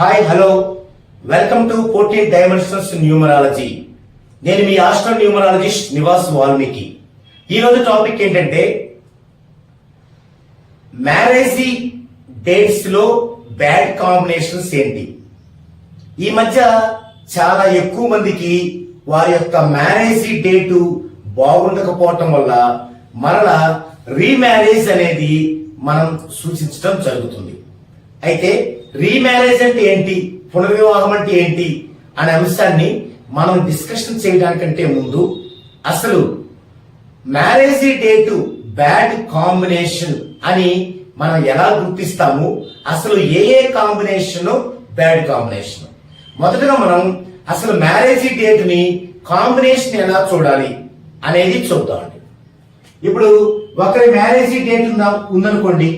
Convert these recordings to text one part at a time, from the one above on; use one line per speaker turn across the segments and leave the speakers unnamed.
Hi hello welcome to 14 dimensions numerology. నేను మీ astro numerologist Nivas Valmiki. ఈరోజు topic ఏంటంటే మ్యారేజీ డేట్స్ లో బ్యాడ్ కాంబినేషన్స్ ఏంటి. ఈ మధ్య చాలా ఎక్కువ మందికి వారి యొక్క మ్యారేజీ డేటు బాగుండకపోవటం వల్ల మరలా రీమ్యారేజ్ అనేది మనం సూచించడం జరుగుతుంది. అయితే రీమ్యారేజ్ అంటే ఏంటి, పునర్వివాహం అంటే ఏంటి అనే అంశాన్ని మనం డిస్కషన్ చేయడానికంటే ముందు అసలు మ్యారేజీ డేటు బ్యాడ్ కాంబినేషన్ అని మనం ఎలా గుర్తిస్తాము, అసలు ఏ కాంబినేషన్ బ్యాడ్ కాంబినేషన్. మొదటగా మనం అసలు మ్యారేజీ డేటుని కాంబినేషన్ ఎలా చూడాలి అనేది చూద్దామండి. ఇప్పుడు ఒకరి మ్యారేజీ డేట్ ఉందనుకోండి,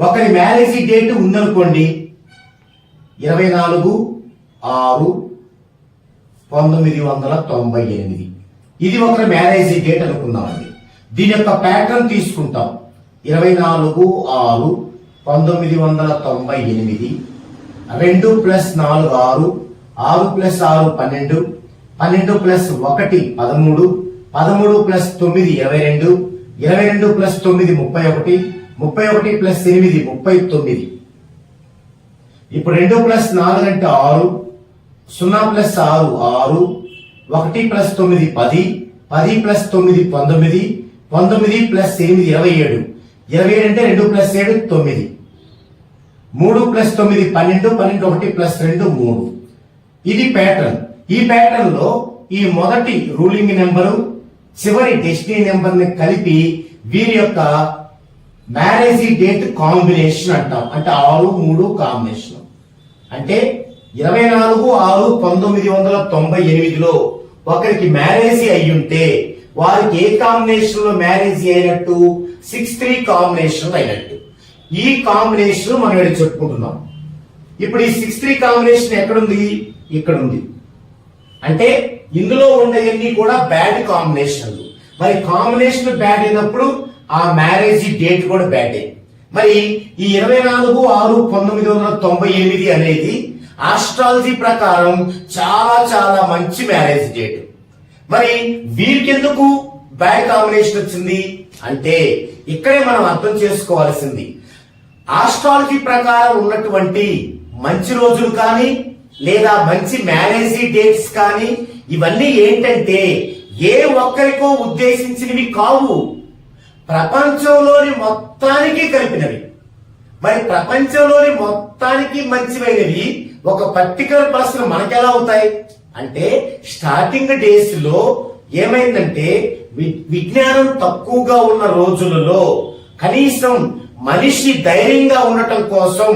24/6/1998. ఇది ఒకరి మ్యారేజీ డేట్ అనుకుందామండి. దీని యొక్క ప్యాటర్న్ తీసుకుంటాం. 24/6/1998, 2 + 4 6, 6 + 6 12, 12 + 1 13, 13 + 9 22, 22 + 9 31, 31 + 8 39. ఇప్పుడు 2 + 4 అంటే 6, 0 + 6 6, 1 + 9 10, 10 + 9 19, 19 + 8 27, 27 అంటే 2 + 7 9, 3 + 9 12, 12 1 + 2 3. ఇది ప్యాటర్న్. ఈ ప్యాటర్న్ లో ఈ మొదటి రూలింగ్ నెంబరు చివరి డెస్టినీ నెంబర్ ని కలిపి వీరి యొక్క మ్యారేజీ డేట్ కాంబినేషన్ అంటాం. అంటే 6 3 కాంబినేషన్. అంటే 24/6/1998లో ఒకరికి మ్యారేజీ అయ్యుంటే వారికి ఏ కాంబినేషన్ లో మ్యారేజీ అయినట్టు, 6-3 కాంబినేషన్ అయినట్టు. ఈ కాంబినేషన్ మనం ఇక్కడ చెప్పుకుంటున్నాం. ఇప్పుడు ఈ 6-3 కాంబినేషన్ ఎక్కడుంది, ఇక్కడ ఉంది. అంటే ఇందులో ఉండేవన్నీ కూడా బ్యాడ్ కాంబినేషన్లు. మరి కాంబినేషన్ బ్యాడ్ అయినప్పుడు ఆ మ్యారేజీ డేట్ కూడా బ్యాడే. మరి ఈ 24/6/1998 అనేది ఆస్ట్రాలజీ ప్రకారం చాలా చాలా మంచి మ్యారేజ్ డేట్. మరి వీరికెందుకు బ్యాడ్ కాంబినేషన్ వచ్చింది అంటే ఇక్కడే మనం అర్థం చేసుకోవాల్సింది, ఆస్ట్రాలజీ ప్రకారం ఉన్నటువంటి మంచి రోజులు కానీ లేదా మంచి మ్యారేజీ డేట్స్ కానీ ఇవన్నీ ఏంటంటే ఏ ఒక్కరికో ఉద్దేశించినవి కావు, ప్రపంచంలోని మొత్తానికి కలిపినవి. మరి ప్రపంచంలోని మొత్తానికి మంచివైనవి ఒక పర్టికులర్ పర్సన్ మనకెలా అవుతాయి అంటే, స్టార్టింగ్ డేస్ లో ఏమైందంటే విజ్ఞానం తక్కువగా ఉన్న రోజులలో కనీసం మనిషి ధైర్యంగా ఉండటం కోసం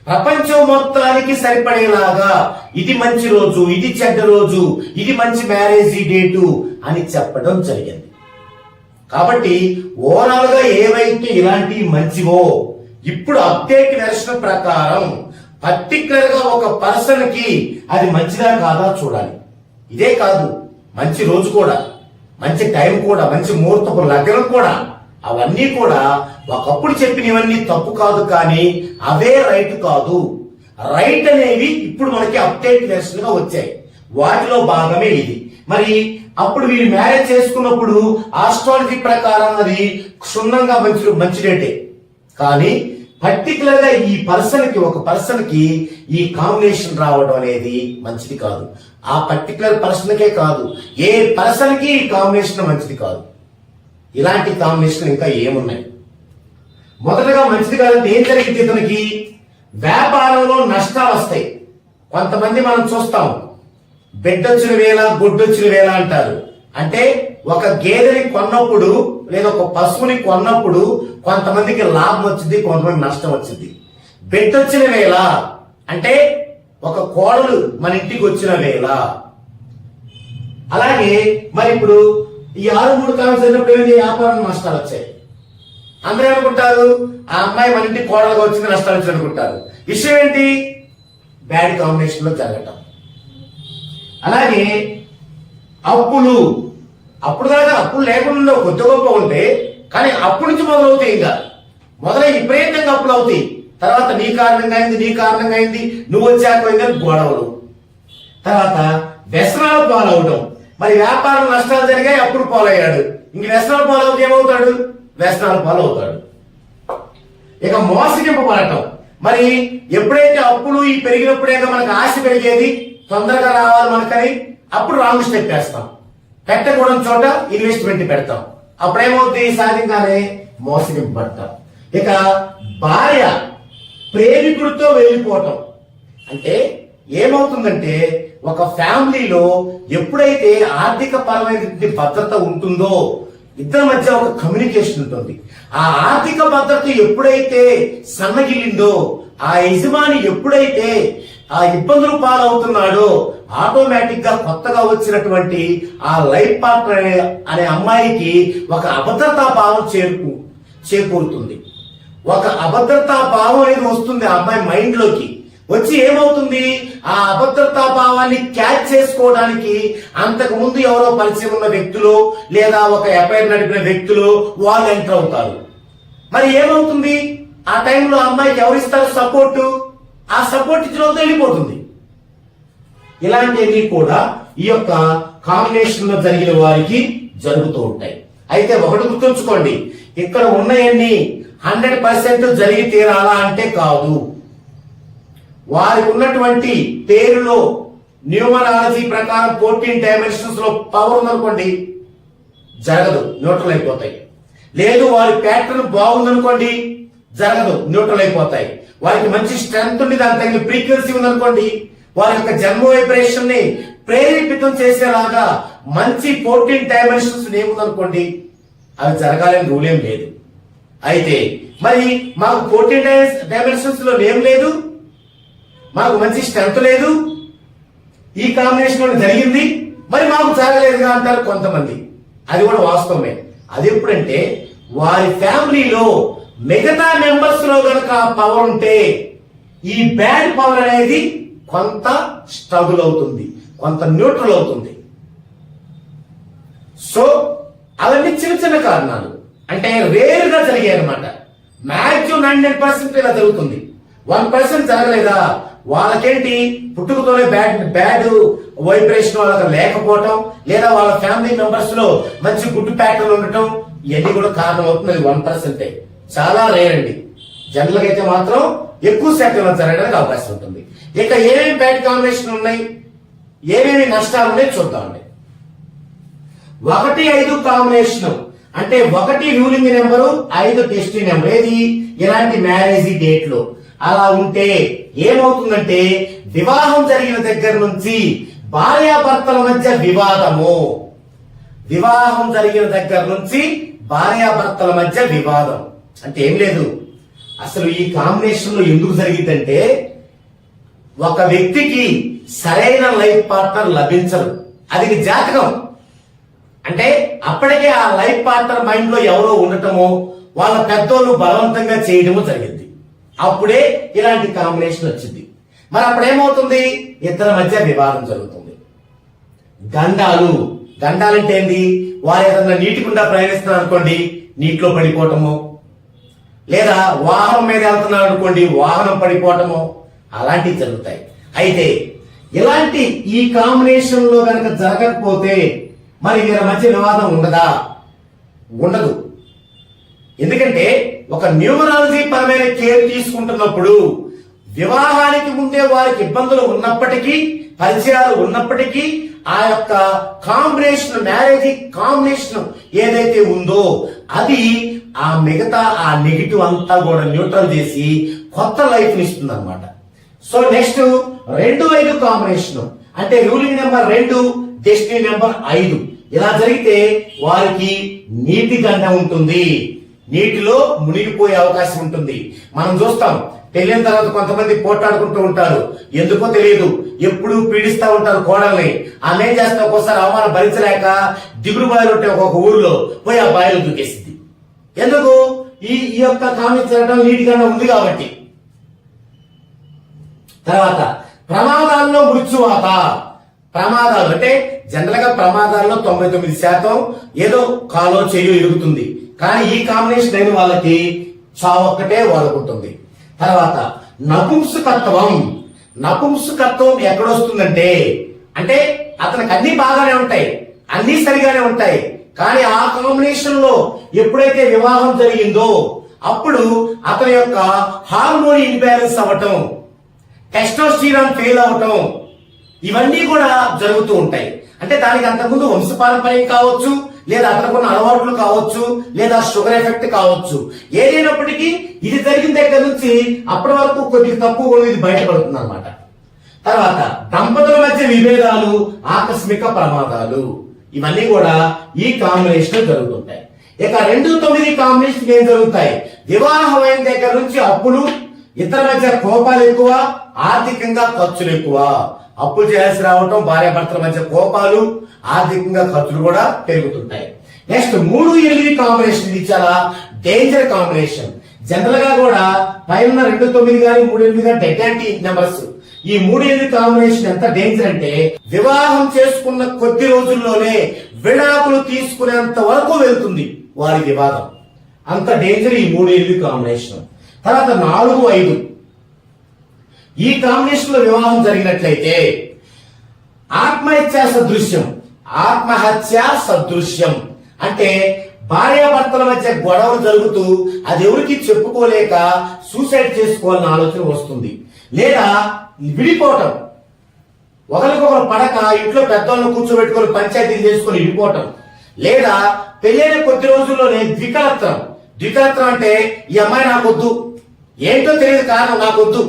ప్రపంచం మొత్తానికి సరిపడేలాగా ఇది మంచి రోజు, ఇది చెడ్డ రోజు, ఇది మంచి మ్యారేజీ డేటు అని చెప్పడం జరిగింది. కాబట్టి ఓవరాల్ గా ఏవైతే ఇలాంటి మంచివో ఇప్పుడు అప్డేట్ వెర్షన్ ప్రకారం పర్టికులర్ గా ఒక పర్సన్ కి అది మంచిదా కాదా చూడాలి. ఇదే కాదు, మంచి రోజు కూడా, మంచి టైం కూడా, మంచి ముహూర్తపు లగ్నం కూడా, అవన్నీ కూడా ఒకప్పుడు చెప్పినవన్నీ తప్పు కాదు, కానీ అవే రైట్ కాదు. రైట్ అనేవి ఇప్పుడు మనకి అప్డేట్ వెర్షన్ గా వచ్చాయి. వాటిలో భాగమే ఇది. మరి అప్పుడు వీళ్ళు మ్యారేజ్ చేసుకున్నప్పుడు ఆస్ట్రాలజీ ప్రకారం అది క్షుణ్ణంగా మంచి డేటే. కానీ పర్టికులర్ గా ఈ పర్సన్ కి, ఒక పర్సన్ కి ఈ కాంబినేషన్ రావడం అనేది మంచిది కాదు. ఆ పర్టికులర్ పర్సన్ కే కాదు, ఏ పర్సన్ కి ఈ కాంబినేషన్ మంచిది కాదు. ఇలాంటి కాంబినేషన్ ఇంకా ఏమున్నాయి. మొదటగా మంచిది కాదంటే ఏం జరిగింది, ఇతనికి వ్యాపారంలో నష్టాలు వస్తాయి. కొంతమంది మనం చూస్తాం, బెడ్డొచ్చిన వేళ గొడ్డొచ్చిన వేళ అంటారు. అంటే ఒక గేదెని కొన్నప్పుడు లేదా ఒక పశువుని కొన్నప్పుడు కొంతమందికి లాభం వచ్చింది, కొంతమంది నష్టం వచ్చింది. బెడ్డొచ్చిన వేళ అంటే ఒక కోడలు మన ఇంటికి వచ్చిన వేళ. అలాగే మరి ఇప్పుడు ఈ 6-3 కాంబినేషన్ ఏమైంది, వ్యాపారం నష్టాలు వచ్చాయి. అందరూ అనుకుంటారు ఆ అమ్మాయి మన ఇంటికి కోడలుగా వచ్చింది, నష్టాలు వచ్చి అనుకుంటారు. విషయం ఏంటి, బ్యాడ్ కాంబినేషన్ లో జరగటం. అలాగే అప్పులు, అప్పుడు దాకా అప్పులు లేకుండా కొద్ది గొప్ప ఉంటే, కానీ అప్పటి నుంచి మొదలవుతాయి. ఇంకా మొదలై విపరీతంగా అప్పులు అవుతాయి. తర్వాత నీ కారణంగా అయింది, నువ్వు వచ్చాక పోయిందని గొడవలు, తర్వాత వ్యసనాలు పాలవడం. మరి వ్యాపారం నష్టాలు జరిగాయి, అప్పుడు పాలయ్యాడు. ఇంక వ్యసనాలు పాలవుతే ఏమవుతాడు? వ్యసనాలు పాలవుతాడు. ఇక మోసగింపబడటం. మరి ఎప్పుడైతే అప్పులు ఈ పెరిగినప్పుడే మనకు ఆశ పెరిగేది, తొందరగా రావాలి మనకని, అప్పుడు రాంగ్ స్టెప్ వేస్తాం. పెట్టకూడని చోట ఇన్వెస్ట్మెంట్ పెడతాం. అప్పుడేమవుతుంది? సహజంగానే మోసగింపబడతాం. ఇక భార్య ప్రేమికుడితో వెళ్ళిపోవటం. అంటే ఏమవుతుందంటే, ఒక ఫ్యామిలీలో ఎప్పుడైతే ఆర్థిక పరమైన భద్రత ఉంటుందో, ఇద్దరి మధ్య ఒక కమ్యూనికేషన్ ఉంటుంది. ఆ ఆర్థిక భద్రత ఎప్పుడైతే సన్నగిలిందో, ఆ యజమాని ఎప్పుడైతే ఆ ఇబ్బందులు పాలవుతున్నాడో, ఆటోమేటిక్ గా కొత్తగా వచ్చినటువంటి ఆ లైఫ్ పార్ట్నర్ అనే అమ్మాయికి ఒక అభద్రతా భావం చేకూరుతుంది. ఒక అభద్రతా భావం అనేది వస్తుంది ఆ అమ్మాయి మైండ్ లోకి. వచ్చి ఏమవుతుంది? ఆ అభద్రతా భావాన్ని క్యాచ్ చేసుకోవడానికి అంతకు ముందు ఎవరో పరిచయం ఉన్న వ్యక్తులు లేదా ఒక ఎఫ్ఐఆర్ నడిపిన వ్యక్తులు వాళ్ళు ఎంటర్ అవుతారు. మరి ఏమవుతుంది? ఆ టైంలో అమ్మాయికి ఎవరిస్తారు సపోర్టు? ఆ సపోర్ట్ ఇచ్చిన వెళ్ళిపోతుంది. ఇలాంటివి కూడా ఈ యొక్క కాంబినేషన్ లో జరిగిన వారికి జరుగుతూ ఉంటాయి. అయితే ఒకటి గుర్తుంచుకోండి, ఇక్కడ ఉన్నాయన్ని 100% జరిగి తీరాలా అంటే కాదు. వారికి ఉన్నటువంటి పేరులో న్యూమరాలజీ ప్రకారం 14 డైమెన్షన్స్ లో పవర్ ఉందనుకోండి, జరగదు, న్యూట్రల్ అయిపోతాయి. లేదు వారి ప్యాటర్న్ బాగుందనుకోండి, జరగదు, న్యూట్రల్ అయిపోతాయి. వారికి మంచి స్ట్రెంగ్త్ ఉంది, దాని తగిన ఫ్రీక్వెన్సీ ఉందనుకోండి, వారి యొక్క జన్మ వైబ్రేషన్ ని ప్రేరేపితం చేసేలాగా మంచి 14 డైమెన్షన్స్ ఏముందనుకోండి, అవి జరగాలని రూల్ ఏం లేదు. అయితే మరి మాకు 14 డైమెన్షన్స్ లో ఏం లేదు, మాకు మంచి స్ట్రెంత్ లేదు, ఈ కాంబినేషన్ జరిగింది, మరి మాకు జరగలేదుగా అంటారు కొంతమంది. అది కూడా వాస్తవమే. అది ఎప్పుడంటే వారి ఫ్యామిలీలో మిగతా మెంబర్స్ లో గనక పవర్ ఉంటే ఈ బ్యాడ్ పవర్ అనేది కొంత స్ట్రగుల్ అవుతుంది, కొంత న్యూట్రల్ అవుతుంది. సో అవన్నీ చిన్న చిన్న కారణాలు, అంటే రేర్ గా జరిగాయి అనమాట. మాక్సిమం 99% ఇలా జరుగుతుంది. 1% జరగలేదా, వాళ్ళకేంటి పుట్టుకతోనే బ్యాడ్ వైబ్రేషన్ వాళ్ళకి లేకపోవటం, లేదా వాళ్ళ ఫ్యామిలీ మెంబర్స్ లో మంచి గుడ్ ప్యాటర్న్ ఉండటం, ఇవన్నీ కూడా కారణం అవుతుంది. 1% చాలా రేర్ అండి. జనరల్ గా అయితే మాత్రం ఎక్కువ శాతం జరగడానికి అవకాశం ఉంటుంది. ఇక ఏమేమి బ్యాడ్ కాంబినేషన్ ఉన్నాయి, ఏమేమి నష్టాలు ఉన్నాయి చూద్దామండి. 1-5 కాంబినేషన్ అంటే 1 రూలింగ్ నెంబరు, 5 డెస్టినీ నెంబర్. ఏది? ఇలాంటి మ్యారేజ్ డేట్ లో అలా ఉంటే ఏమవుతుందంటే, వివాహం జరిగిన దగ్గర నుంచి భార్యాభర్తల మధ్య వివాదము. వివాహం జరిగిన దగ్గర నుంచి భార్యాభర్తల మధ్య వివాదం అంటే ఏం లేదు. అసలు ఈ కాంబినేషన్ లో ఎందుకు జరిగిందంటే, ఒక వ్యక్తికి సరైన లైఫ్ పార్ట్నర్ లభించరు. అది జాతకం. అంటే అప్పటికే ఆ లైఫ్ పార్ట్నర్ మైండ్ లో ఎవరో ఉండటమో, వాళ్ళ పెద్దోళ్ళు బలవంతంగా చేయడము జరిగింది. అప్పుడే ఇలాంటి కాంబినేషన్ వచ్చింది. మరి అప్పుడేమవుతుంది? ఇద్దరి మధ్య వివాదం జరుగుతుంది. గండాలంటే ఏంది? వారు ఏదన్నా నీటి గుండా ప్రయాణిస్తున్నారు అనుకోండి, నీటిలో పడిపోవటము, లేదా వాహనం మీద వెళ్తున్నారు అనుకోండి, వాహనం పడిపోవటము, అలాంటివి జరుగుతాయి. అయితే ఇలాంటి ఈ కాంబినేషన్ లో కనుక జరగకపోతే మరి వీరి మధ్య వివాదం ఉండదా? ఉండదు. ఎందుకంటే ఒక న్యూమరాలజీ పరమైన కేర్ తీసుకుంటున్నప్పుడు వివాహానికి ముందే వారికి ఇబ్బందులు ఉన్నప్పటికీ, పరిచయాలు ఉన్నప్పటికీ, ఆ యొక్క కాంబినేషన్, మ్యారేజ్ కాంబినేషన్ ఏదైతే ఉందో అది ఆ మిగతా ఆ నెగిటివ్ అంతా కూడా న్యూట్రల్ చేసి కొత్త లైఫ్ ఇస్తుంది అనమాట. సో నెక్స్ట్ 2-5 కాంబినేషన్ అంటే రూలింగ్ నెంబర్ 2, డెస్టినీ నెంబర్ 5. ఇలా జరిగితే వారికి నీటి గండ ఉంటుంది, నీటిలో మునిగిపోయే అవకాశం ఉంటుంది. మనం చూస్తాం, పెళ్ళిన తర్వాత కొంతమంది పోట్లాడుకుంటూ ఉంటారు, ఎందుకో తెలియదు, ఎప్పుడు పీడిస్తా ఉంటారు కోడల్ని. ఆమె ఏం చేస్తా, ఒక్కోసారి అవమానం భరించలేక దిగుడు బాయిలు ఉంటే ఒక్కొక్క ఊర్లో పోయి ఆ బాయిలు దూకేసింది. ఎందుకు? ఈ యొక్క కామించడం నీటి గండ ఉంది కాబట్టి. తర్వాత ప్రమాదాల్లో మృత్యువాత. ప్రమాదాలు అంటే జనరల్ గా ప్రమాదాల్లో 99% ఏదో కాలో చెయ్యో ఇరుగుతుంది. కానీ ఈ కాంబినేషన్ అయిన వాళ్ళకి చావు ఒక్కటే వాళ్ళకుంటుంది. తర్వాత నపుంసకత్వం. నపుంసకత్వం ఎక్కడొస్తుందంటే అంటే అతనికి అన్ని బాగానే ఉంటాయి, అన్ని సరిగానే ఉంటాయి, కానీ ఆ కాంబినేషన్ లో ఎప్పుడైతే వివాహం జరిగిందో అప్పుడు అతని యొక్క హార్మోన్ ఇన్బ్యాలెన్స్ అవ్వటం, టెస్టోస్టిరాన్ ఫెయిల్ అవ్వటం, ఇవన్నీ కూడా జరుగుతూ ఉంటాయి. అంటే దానికి అంతకుముందు వంశపారంపర్యం కావచ్చు, లేదా అతనుకున్న అలవాట్లు కావచ్చు, లేదా షుగర్ ఎఫెక్ట్ కావచ్చు. ఏదైనప్పటికీ ఇది జరిగిన దగ్గర నుంచి అప్పటి వరకు కొద్దిగా తక్కువ ఇది బయటపడుతుంది అనమాట. తర్వాత దంపతుల మధ్య విభేదాలు, ఆకస్మిక ప్రమాదాలు, ఇవన్నీ కూడా ఈ కాంబినేషన్ జరుగుతుంటాయి. ఇక 2-9 కాంబినేషన్ ఏం జరుగుతాయి? వివాహమైన దగ్గర నుంచి అప్పులు, ఇతర మధ్య కోపాలు ఎక్కువ, ఆర్థికంగా ఖర్చులు ఎక్కువ. అప్పులు చేయాల్సి రావటం, భార్యాభర్తల మధ్య కోపాలు, ఆర్థికంగా ఖర్చులు కూడా పెరుగుతుంటాయి. నెక్స్ట్ 3-8 కాంబినేషన్, ఇది చాలా డేంజర్ కాంబినేషన్. జనరల్ గా కూడా పైన 2-9 కానీ 3-8 కానీ డెడ్ యాంటీ నెంబర్స్. ఈ 3-8 కాంబినేషన్ ఎంత డేంజర్ అంటే వివాహం చేసుకున్న కొద్ది రోజుల్లోనే విడాకులు తీసుకునేంత వరకు వెళ్తుంది వారి వివాదం. అంత డేంజర్ ఈ 3-8 కాంబినేషన్. తర్వాత 4-5 ఈ కాంబినేషన్ లో వివాహం జరిగినట్లయితే ఆత్మహత్యా సదృశ్యం. ఆత్మహత్యా సదృశ్యం అంటే భార్యాభర్తల మధ్య గొడవలు జరుగుతూ అది ఎవరికి చెప్పుకోలేక సూసైడ్ చేసుకోవాలని ఆలోచన వస్తుంది, లేదా విడిపోవటం, ఒకరికొకరు పడక ఇంట్లో పెద్దవాళ్ళను కూర్చోబెట్టుకొని పంచాయతీలు చేసుకొని విడిపోవటం, లేదా పెళ్ళైన కొద్ది రోజుల్లోనే ద్వికలత్రం. ద్వికలత్రం అంటే ఈ అమ్మాయి నాకొద్దు, ఏంటో తెలియదు కారణం నాకొద్దు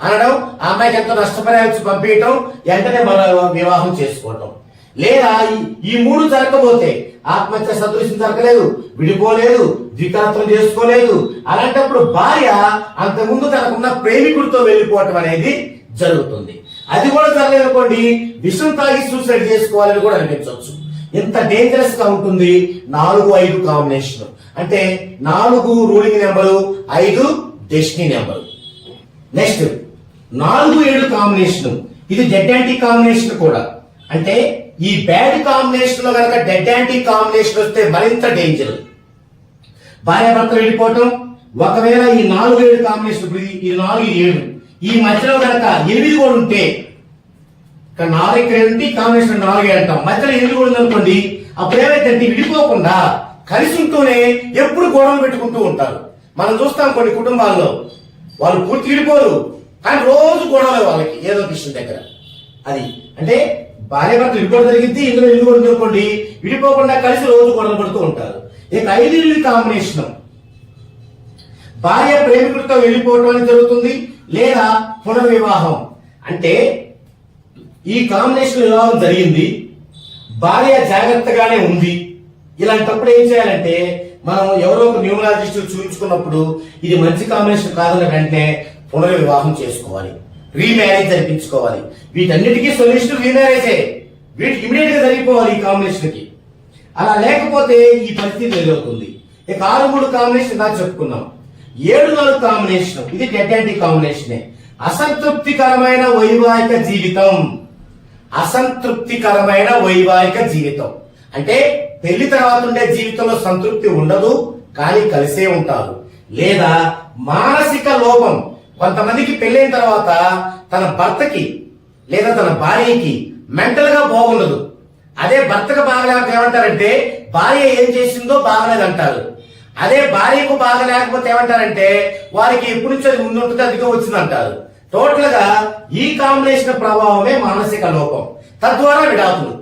అనడం, ఆ అమ్మాయికి ఎంతో నష్టపరిహారం పంపించడం, వెంటనే వివాహం చేసుకోవటం. లేదా ఈ 3 జరగకపోతే ఆత్మహత్య సదృశ్యం జరగలేదు, విడిపోలేదు, ద్వికలత్వం చేసుకోలేదు, అలాంటప్పుడు భార్య అంతకుముందు తనకున్న ప్రేమికుడితో వెళ్ళిపోవటం అనేది జరుగుతుంది. అది కూడా జరగలేదనుకోండి, విషం తాగి సూసైడ్ చేసుకోవాలని కూడా అనిపించవచ్చు. ఇంత డేంజరస్ గా ఉంటుంది 4-5 కాంబినేషన్. అంటే 4 ruling number, 5 destiny number. Next 4-7 combination, ఇది డెడ్ యాంటీ కాంబినేషన్ కూడా. అంటే ఈ బ్యాడ్ కాంబినేషన్ లో కనుక డెడ్ యాంటీ కాంబినేషన్ వస్తే మరింత డేంజర్. భార్యాభర్తలు వెళ్ళిపోవటం. ఒకవేళ ఈ 4-7 కాంబినేషన్, ఇది 4-7 ఈ మధ్యలో కనుక 8 కూడా ఉంటే, ఇక్కడ 4 ఇక్కడ ఉంటే కాంబినేషన్ 4 అంటాం, మధ్యలో 8 కూడా ఉందనుకోండి, అప్పుడు ఏమైందంటే విడిపోకుండా కలిసి ఉంటూనే ఎప్పుడు గొడవలు పెట్టుకుంటూ ఉంటారు. మనం చూస్తాం కొన్ని కుటుంబాల్లో వాళ్ళు పూర్తి విడిపోరు, కానీ రోజు గొడవలు వాళ్ళకి ఏదో విషయం దగ్గర. అది అంటే భార్యాభర్తలు విడిపోవడం జరిగింది, ఇందులో ఇల్లు కూడా అనుకోండి, విడిపోకుండా కలిసి రోజు గొడవలు పడుతూ ఉంటారు. ఇక 5 కాంబినేషన్, భార్య ప్రేమికుడితో వెళ్ళిపోవటం అనేది జరుగుతుంది, లేదా పునర్వివాహం. అంటే ఈ కాంబినేషన్ వివాహం జరిగింది, భార్య జాగ్రత్తగానే ఉంది. ఇలాంటప్పుడు ఏం చేయాలంటే మనం ఎవరో ఒక న్యూమరాలజిస్ట్ చూపించుకున్నప్పుడు ఇది మంచి కాంబినేషన్ కాదని వెంటనే పునర్వివాహం చేసుకోవాలి, రీమ్యారేజ్ జరిపించుకోవాలి. వీటన్నిటికీ సొల్యూషన్ రీమ్యారేజే, వీటికి ఇమీడియట్ గా జరిగిపోవాలి ఈ కాంబినేషన్ కి. అలా లేకపోతే ఈ పరిస్థితి ఎదురవుతుంది. ఇక 6-3 కాంబినేషన్ దాకా చెప్పుకున్నాం. 7-4 కాంబినేషన్, ఇది డెడ్ యాంటీ కాంబినేషనే. అసంతృప్తికరమైన వైవాహిక జీవితం. అసంతృప్తికరమైన వైవాహిక జీవితం అంటే పెళ్లి తర్వాత ఉండే జీవితంలో సంతృప్తి ఉండదు, కానీ కలిసే ఉంటారు. లేదా మానసిక లోపం, కొంతమందికి పెళ్ళైన తర్వాత తన భర్తకి లేదా తన భార్యకి మెంటల్ గా బాగుండదు. అదే భర్తకు బాగలేక ఏమంటారంటే భార్య ఏం చేసిందో బాగలేదంటారు. అదే భార్యకు బాగలేకపోతే ఏమంటారంటే వారికి ఎప్పటి నుంచో అది ముందుంటుంది, అదిగా వచ్చిందంటారు. టోటల్ గా ఈ కాంబినేషన్ ప్రభావమే మానసిక లోపం, తద్వారా విడాకులు.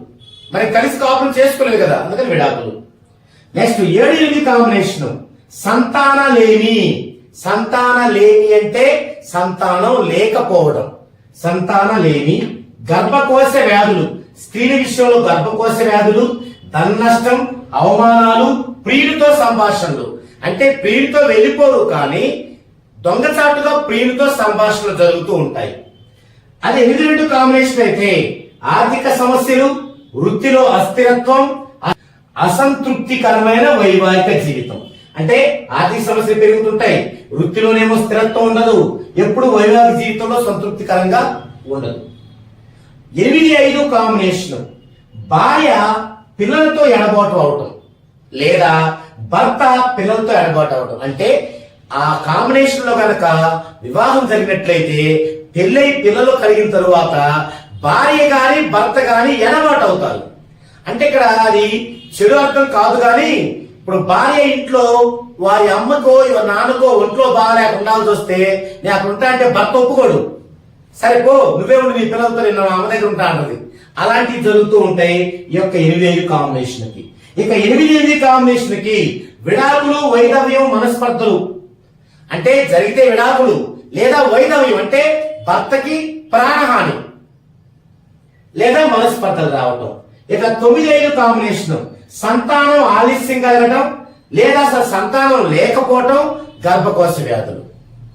మరి కలిసి కాపురం చేసుకోలేదు కదా, అందుకని విడాకులు. Next 7-8 combination, సంతానలేమి. సంతానలేమి అంటే సంతానం లేకపోవడం, సంతానలేమి. గర్భకోశ వ్యాధులు, స్త్రీల విషయంలో గర్భకోశ వ్యాధులు, ధన నష్టం, అవమానాలు, ప్రియుడితో సంభాషణలు. అంటే ప్రియుడితో వెళ్ళిపోరు, కానీ దొంగచాటుగా ప్రియుడితో సంభాషణలు జరుగుతూ ఉంటాయి. అది 8-2 కాంబినేషన్ అయితే ఆర్థిక సమస్యలు, వృత్తిలో అస్థిరత్వం, అసంతృప్తికరమైన వైవాహిక జీవితం. అంటే ఆర్థిక సమస్యలు పెరుగుతుంటాయి, వృత్తిలోనేమో స్థిరత్వం ఉండదు, ఎప్పుడు వైవాహిక జీవితంలో సంతృప్తికరంగా ఉండదు. 8-5 కాంబినేషన్, భార్య పిల్లలతో ఎడబాటు అవటం, లేదా భర్త పిల్లలతో ఎడబాటు అవటం. అంటే ఆ కాంబినేషన్ లో గనక వివాహం జరిగినట్లయితే పెళ్ళై పిల్లలు కలిగిన తరువాత భార్య గాని భర్త గాని ఎడబాటు అవుతారు. అంటే ఇక్కడ అది చెడు అర్థం కాదు, కానీ ఇప్పుడు భార్య ఇంట్లో వారి అమ్మకో నాన్నకో ఒంట్లో బాగాలేక ఉండాల్సి వస్తే నేను అక్కడ ఉంటా అంటే భర్త ఒప్పుకోడు. సరే పో, నువ్వే ఉండి నీ పిల్లలతో నేను అమ్మ దగ్గర ఉంటా అంటది. అలాంటివి జరుగుతూ ఉంటాయి ఈ యొక్క 8 కాంబినేషన్ కి. ఇక 8 కాంబినేషన్ కి విడాకులు, వైధవ్యం, మనస్పర్ధలు అంటే జరిగితే విడాకులు, లేదా వైధవ్యం అంటే భర్తకి ప్రాణహాని లేదా మనస్పర్ధలు రావటం. ఇక 9 కాంబినేషన్ సంతానం ఆలస్యం కలగటం లేదా అసలు సంతానం లేకపోవటం, గర్భకోశ వ్యాధులు.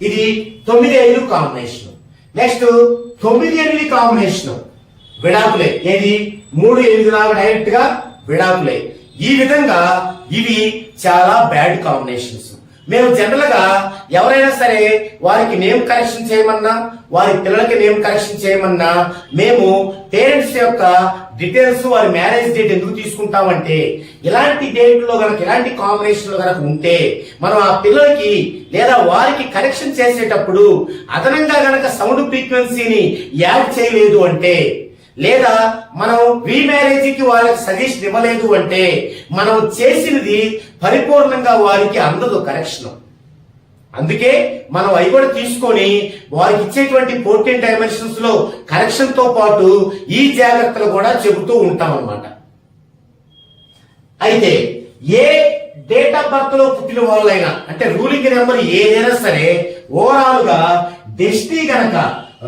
ఇది 9 కాంబినేషన్. Next 9 combination విడాకులే. ఏది 3, 8 లాగా డైరెక్ట్ గా విడాకులే. ఈ విధంగా ఇవి చాలా బ్యాడ్ కాంబినేషన్స్. మేము జనరల్ గా ఎవరైనా సరే వారికి నేమ్ కరెక్షన్ చేయమన్నా, వారి పిల్లలకి నేమ్ కరెక్షన్ చేయమన్నా మేము పేరెంట్స్ యొక్క డీటెయిల్స్, వారి మ్యారేజ్ డేట్ ఎందుకు తీసుకుంటామంటే ఇలాంటి డేట్ లో గనక, ఇలాంటి కాంబినేషన్ లో గనక ఉంటే మనం ఆ పిల్లలకి లేదా వారికి కరెక్షన్ చేసేటప్పుడు అదనంగా గనక సౌండ్ ఫ్రీక్వెన్సీని యాడ్ చేయలేదు అంటే, లేదా మనం రీమ్యారేజీకి వాళ్ళకి సజెషన్ ఇవ్వలేదు అంటే మనం చేసినది పరిపూర్ణంగా వారికి అందదు కరెక్షన్. అందుకే మనం అవి కూడా తీసుకొని వారికి ఇచ్చేటువంటి 14 డైమెన్షన్స్ లో కరెక్షన్ తో పాటు ఈ జాగ్రత్తలు కూడా చెబుతూ ఉంటాం అన్నమాట. అయితే ఏ డేట్ ఆఫ్ బర్త్ లో పుట్టిన వాళ్ళైనా, అంటే రూలింగ్ నెంబర్ ఏదైనా సరే, ఓవరాల్ గా డెస్టినీ గనక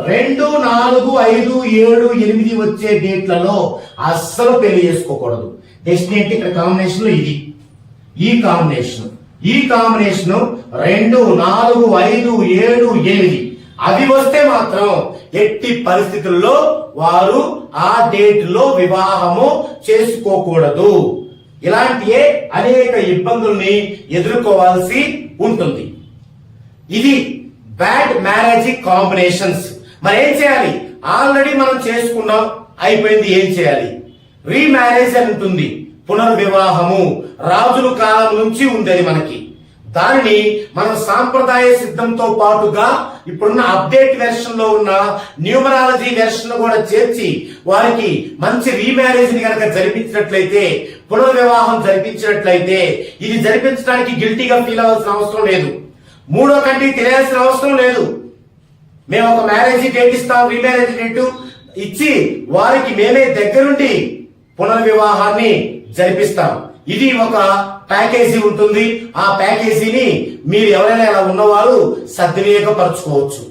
2, 4, 5, 7, 8 వచ్చే డేట్లలో అస్సలు పెళ్లి చేసుకోకూడదు. డెస్టినీ అంటే ఇక్కడ కాంబినేషన్ లో ఇది, ఈ కాంబినేషన్ 2, 4, 5, 7, 8 అవి వస్తే మాత్రం ఎట్టి పరిస్థితుల్లో వారు ఆ డేట్ లో వివాహము చేసుకోకూడదు. ఇలాంటి అనేక ఇబ్బందుల్ని ఎదుర్కోవాల్సి ఉంటుంది. ఇది బ్యాడ్ మ్యారేజ్ కాంబినేషన్స్. మరి ఏం చేయాలి? ఆల్రెడీ మనం చేసుకున్నాం, అయిపోయింది, ఏం చేయాలి? రీమ్యారేజ్ అని ఉంటుంది, పునర్వివాహము. రాజుల కాలం నుంచి ఉంది అది మనకి. దానిని మనం సాంప్రదాయ సిద్ధంతో పాటుగా ఇప్పుడున్న అప్డేట్ వెర్షన్ లో ఉన్న న్యూమరాలజీ వెర్షన్ కూడా చేర్చి వారికి మంచి రీమ్యారేజ్ ని కనుక జరిపించినట్లయితే, పునర్వివాహం జరిపించినట్లయితే, ఇది జరిపించడానికి గిల్టీగా ఫీల్ అవ్వాల్సిన అవసరం లేదు, మూడో కంటికి తెలియాల్సిన అవసరం లేదు. మేము ఒక మ్యారేజ్ డేట్ ఇస్తాం, రీమ్యారేజ్ డేట్ ఇచ్చి వారికి మేమే దగ్గరుండి పునర్వివాహాన్ని జరిపిస్తాం. ఇది ఒక ప్యాకేజీ ఉంటుంది. ఆ ప్యాకేజీని మీరు ఎవరైనా ఇలా ఉన్నవారు సద్వినియోగపరచుకోవచ్చు.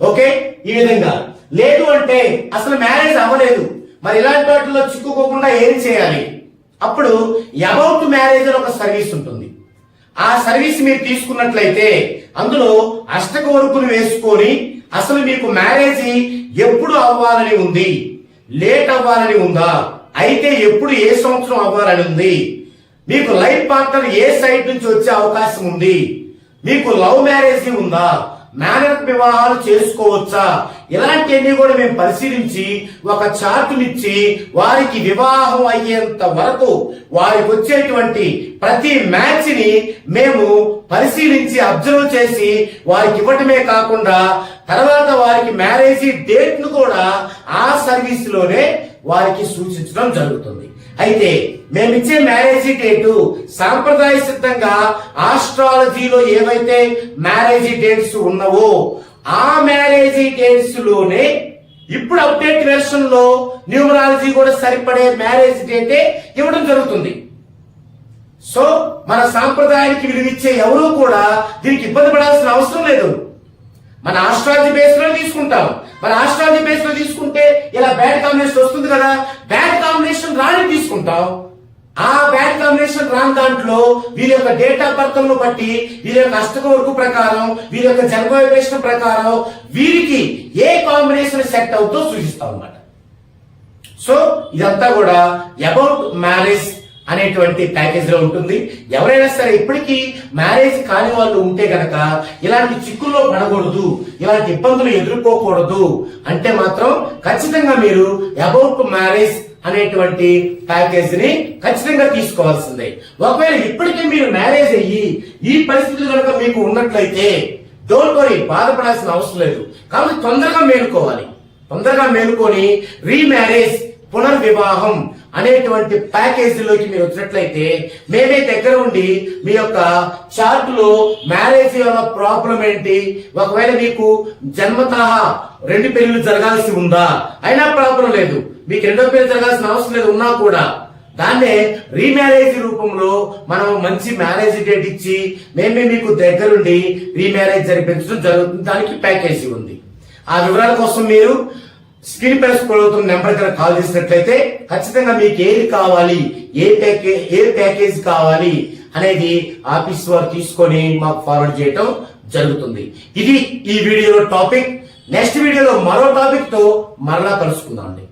ఓకే, ఈ విధంగా. లేదు అంటే అసలు మ్యారేజ్ అవ్వలేదు, మరి ఇలాంటి వాటిలో చిక్కుకోకుండా ఏం చేయాలి? అప్పుడు అబౌట్ మ్యారేజ్ అని ఒక సర్వీస్ ఉంటుంది. ఆ సర్వీస్ మీరు తీసుకున్నట్లయితే అందులో అష్టకోరుకుని వేసుకొని అసలు మీకు మ్యారేజ్ ఎప్పుడు అవ్వాలని ఉంది, లేట్ అవ్వాలని ఉందా, అయితే ఎప్పుడు ఏ సంవత్సరం అవ్వాలని ఉంది, మీకు లైఫ్ పార్ట్నర్ ఏ సైడ్ నుంచి వచ్చే అవకాశం ఉంది, మీకు లవ్ మ్యారేజ్ ఉందా, మేనర్ వివాహాలు చేసుకోవచ్చా, ఇలాంటివన్నీ కూడా మేము పరిశీలించి ఒక చార్టునిచ్చి వారికి వివాహం అయ్యేంత వరకు వారికి వచ్చేటువంటి ప్రతి మ్యాచ్ ని మేము పరిశీలించి అబ్జర్వ్ చేసి వారికి ఇవ్వటమే కాకుండా తర్వాత వారికి మ్యారేజ్ డేట్ ను కూడా ఆ సర్వీస్ లోనే వారికి సూచించడం జరుగుతుంది. అయితే మేమిచ్చే మ్యారేజ్ డేటు సాంప్రదాయ సిద్ధంగా ఆస్ట్రాలజీలో ఏవైతే మ్యారేజ్ డేట్స్ ఉన్నవో ఆ మ్యారేజ్ డేట్స్ లోనే ఇప్పుడు అప్డేట్ వెర్షన్ లో న్యూమరాలజీ కూడా సరిపడే మ్యారేజ్ డేటే ఇవ్వడం జరుగుతుంది. సో మన సాంప్రదాయానికి విలువిచ్చే ఎవరూ కూడా దీనికి ఇబ్బంది పడాల్సిన అవసరం లేదు. మన ఆస్ట్రాలజీ బేస్ లో తీసుకుంటాం. మన ఆస్ట్రాలజీ బేస్ లో తీసుకుంటే ఇలా బ్యాడ్ కాంబినేషన్ వస్తుంది కదా, బ్యాడ్ కాంబినేషన్ రాని తీసుకుంటాం. ఆ బ్యాడ్ కాంబినేషన్ రాని దాంట్లో వీరి యొక్క డేట్ ఆఫ్ బర్త్ ను బట్టి, వీరి యొక్క అష్టకవర్గు ప్రకారం, వీరి యొక్క జన్మ వైబ్రేషన్ ప్రకారం వీరికి ఏ కాంబినేషన్ సెట్ అవుతో సూచిస్తాం అన్నమాట. సో ఇదంతా కూడా అబౌట్ మ్యారేజ్ అనేటువంటి ప్యాకేజ్ లో ఉంటుంది. ఎవరైనా సరే ఇప్పటికీ మ్యారేజ్ కాని వాళ్ళు ఉంటే గనక ఇలాంటి చిక్కుల్లో పడకూడదు, ఇలాంటి ఇబ్బందులు ఎదుర్కోకూడదు అంటే మాత్రం ఖచ్చితంగా మీరు అబౌట్ మ్యారేజ్ అనేటువంటి ప్యాకేజ్ ని ఖచ్చితంగా తీసుకోవాల్సిందే. ఒకవేళ ఇప్పటికే మీరు మ్యారేజ్ అయ్యి ఈ పరిస్థితులు కనుక మీకు ఉన్నట్లయితే డోంట్ వరీ, బాధపడాల్సిన అవసరం లేదు. కాబట్టి తొందరగా మేలుకొని రీమ్యారేజ్, పునర్వివాహం అనేటువంటి ప్యాకేజీలోకి మీరు వచ్చినట్లయితే మేమే దగ్గర ఉండి మీ యొక్క చార్ట్ లో మ్యారేజ్ యొక్క ప్రాబ్లం ఏంటి, ఒకవేళ మీకు జన్మతః 2 పెళ్లిళ్ళు జరగాల్సి ఉందా అయినా ప్రాబ్లం లేదు, మీకు 2వ పెళ్లి జరగాల్సిన అవసరం లేదు ఉన్నా కూడా దాన్నే రీమ్యారేజ్ రూపంలో మనం మంచి మ్యారేజ్ డేట్ ఇచ్చి మేమే మీకు దగ్గరుండి రీమ్యారేజ్ జరిపించడం జరుగుతుంది. దానికి ప్యాకేజీ ఉంది. ఆ వివరాల కోసం మీరు స్క్రీన్ పై స్క్రోల్ అవుతున్న నెంబర్ కి కాల్ చేసినట్లయితే ఖచ్చితంగా మీకు ఏది కావాలి, ఏ ప్యాకేజ్ కావాలి అనేది ఆఫీస్ వారు తీసుకొని మాకు ఫార్వర్డ్ చేయటం జరుగుతుంది. ఇది ఈ వీడియోలో టాపిక్. నెక్స్ట్ వీడియోలో మరో టాపిక్ తో మరలా కలుసుకుందాం అండి.